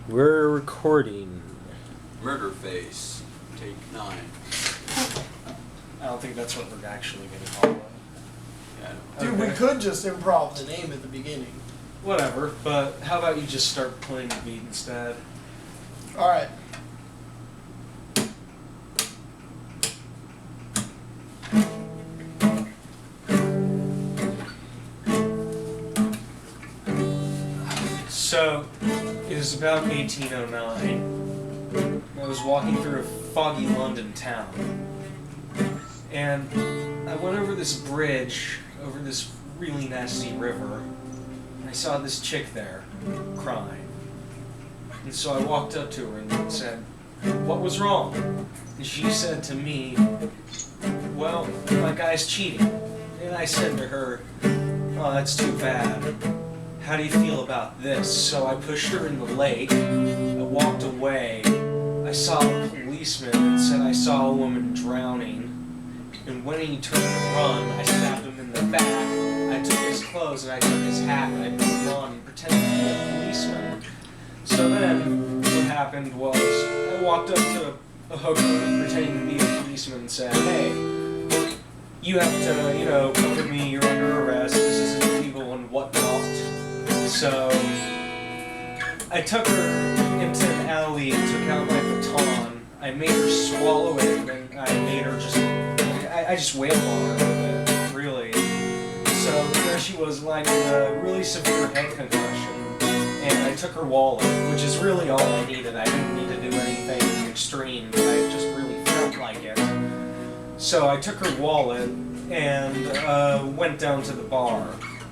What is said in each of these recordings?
We're recording. Murder face. Take 9. I don't think that's what we're actually going to call it. Yeah, Dude, we could just improv the name at the beginning. Whatever, but how about you just start playing the beat instead? Alright. So, it was about 1809. I was walking through a foggy London town. And I went over this bridge, over this really nasty river, and I saw this chick there, crying. And so I walked up to her and said, "What was wrong?" And she said to me, "Well, my guy's cheating." And I said to her, "Oh, that's too bad. How do you feel about this?" So I pushed her in the lake, I walked away, I saw a policeman and said I saw a woman drowning, and when he turned to run, I stabbed him in the back. I took his clothes and I took his hat and I put him on and pretended to be a policeman. So then, what happened was, I walked up to a hooker pretending to be a policeman and said, "Hey, you have to, come with me, you're under arrest, this isn't illegal and whatnot." So I took her into an alley and took out my baton. I made her swallow it, and then I made her I just wailed on her with it, really. So there she was, lying in a really severe head concussion, and I took her wallet, which is really all I needed. I didn't need to do anything extreme, but I just really felt like it. So I took her wallet and went down to the bar.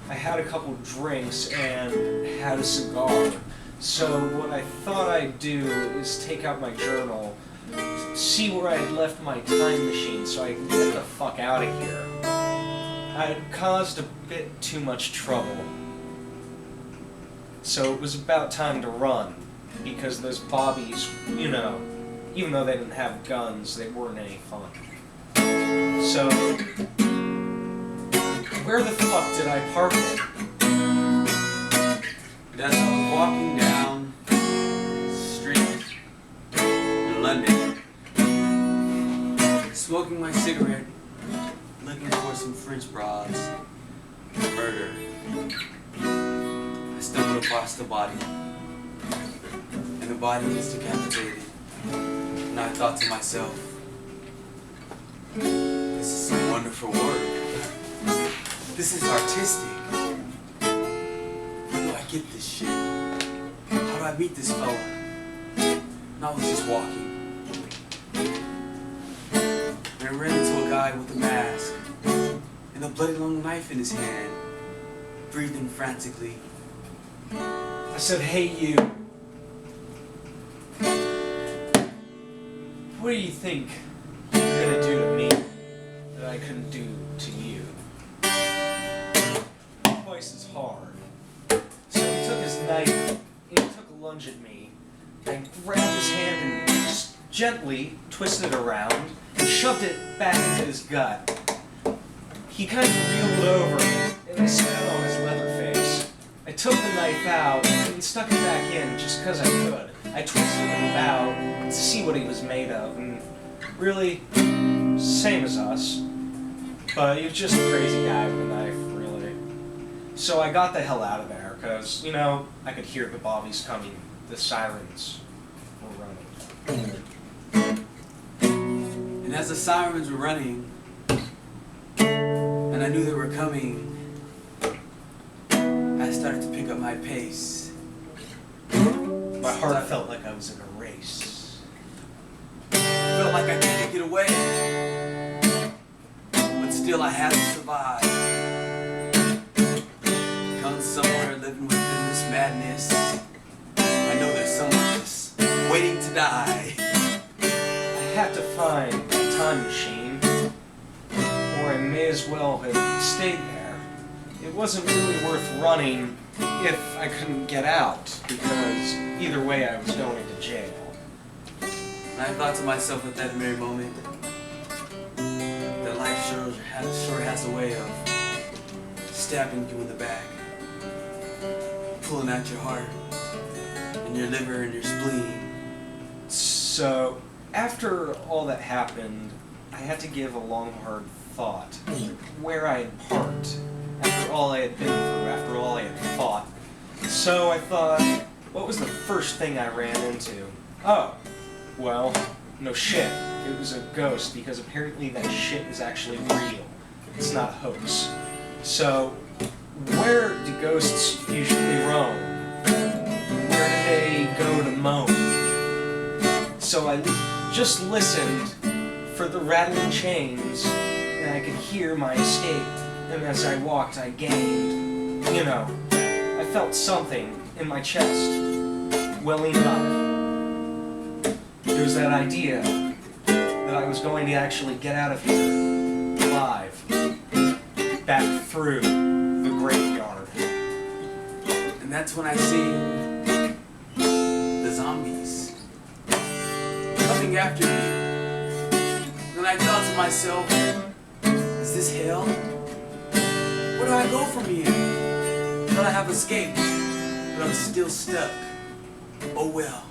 I had a couple drinks and had a cigar. So what I thought I'd do is take out my journal, see where I had left my time machine so I could get the fuck out of here. I had caused a bit too much trouble. So it was about time to run, because those bobbies, even though they didn't have guns, they weren't any fun. So where the fuck did I park it? And as I was walking down the street in London, smoking my cigarette, looking for some French broads, murder, I stumbled across the body. And the body was decapitated. And I thought to myself, this is some wonderful work. This is artistic. Where do I get this shit? How do I meet this fella? And I was just walking. And I ran into a guy with a mask and a bloody long knife in his hand, breathing frantically. I said, "Hey, you. What do you think you're gonna do to me that I couldn't do to you?" Twice as hard. So he took his knife, and he took a lunge at me. I grabbed his hand and just gently twisted around and shoved it back into his gut. He kind of reeled over, and I spat on his leather face. I took the knife out and stuck it back in just because I could. I twisted him about to see what he was made of, and really, same as us. But he was just a crazy guy with a knife, really. So I got the hell out of there, because, I could hear the bobbies coming. The sirens were running. And as the sirens were running, and I knew they were coming, I started to pick up my pace. My heart felt like I was in a race. Felt like I couldn't get away, but still I had to survive. Come somewhere living within this madness. I know there's someone just waiting to die. I had to find a time machine, or I may as well have stayed there. It wasn't really worth running if I couldn't get out, because either way I was going to jail. And I thought to myself at that very moment that life sure has a way of stabbing you in the back, pulling at your heart, and and your liver and your spleen. So, after all that happened, I had to give a long, hard thought where I had parked, after all I had been through, after all I had fought. So I thought, what was the first thing I ran into? Oh, well, no shit. It was a ghost, because apparently that shit is actually real. It's not a hoax. So, where do ghosts usually roam? Where do they go to moan? So I just listened for the rattling chains, and I could hear my escape. And as I walked, I gained, I felt something in my chest welling up. There was that idea that I was going to actually get out of here alive, back through the graveyard. And that's when I see the zombies coming after me. Then I thought to myself, is this hell? Where do I go from here? Thought I have escaped, but I'm still stuck. Oh well.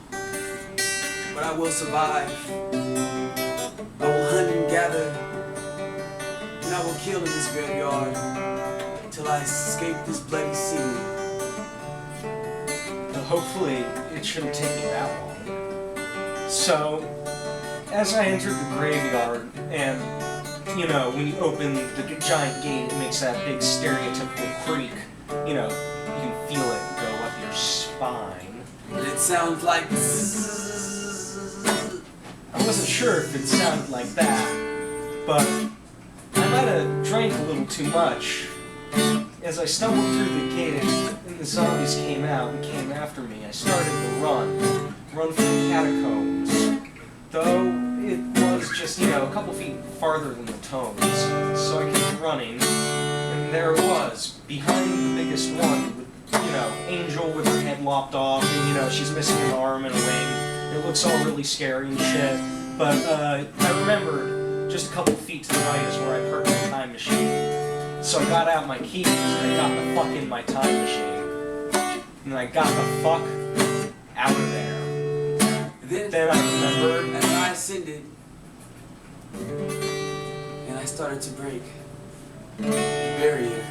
But I will survive. I will hunt and gather, and I will kill in this graveyard till I escape this bloody scene. Hopefully, it shouldn't take me that long. So, as I entered the graveyard, and, when you open the giant gate, it makes that big stereotypical creak. You can feel it go up your spine. And it sounds like I wasn't sure if it sounded like that, but I might have drank a little too much. As I stumbled through the gate and the zombies came out and came after me, I started to run for the catacombs. Though it was just, a couple feet farther than the tones. So I kept running, and there it was, behind the biggest one, Angel with her head lopped off, and she's missing an arm and a wing. It looks all really scary and shit. But I remembered just a couple feet to the right is where I parked my time machine. So I got out my keys and I got the fuck in my time machine. And I got the fuck out of there. Then I remembered as I ascended, and I started to break the barrier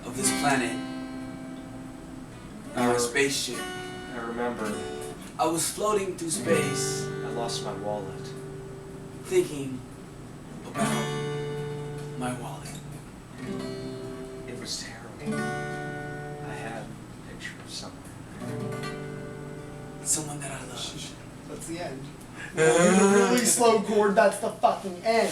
of this planet, our spaceship. I remembered. I was floating through space, I lost my wallet. thinking about my wallet. It was terrible. I had a picture of someone. Someone that I love. That's the end. No, in a really slow chord, that's the fucking end.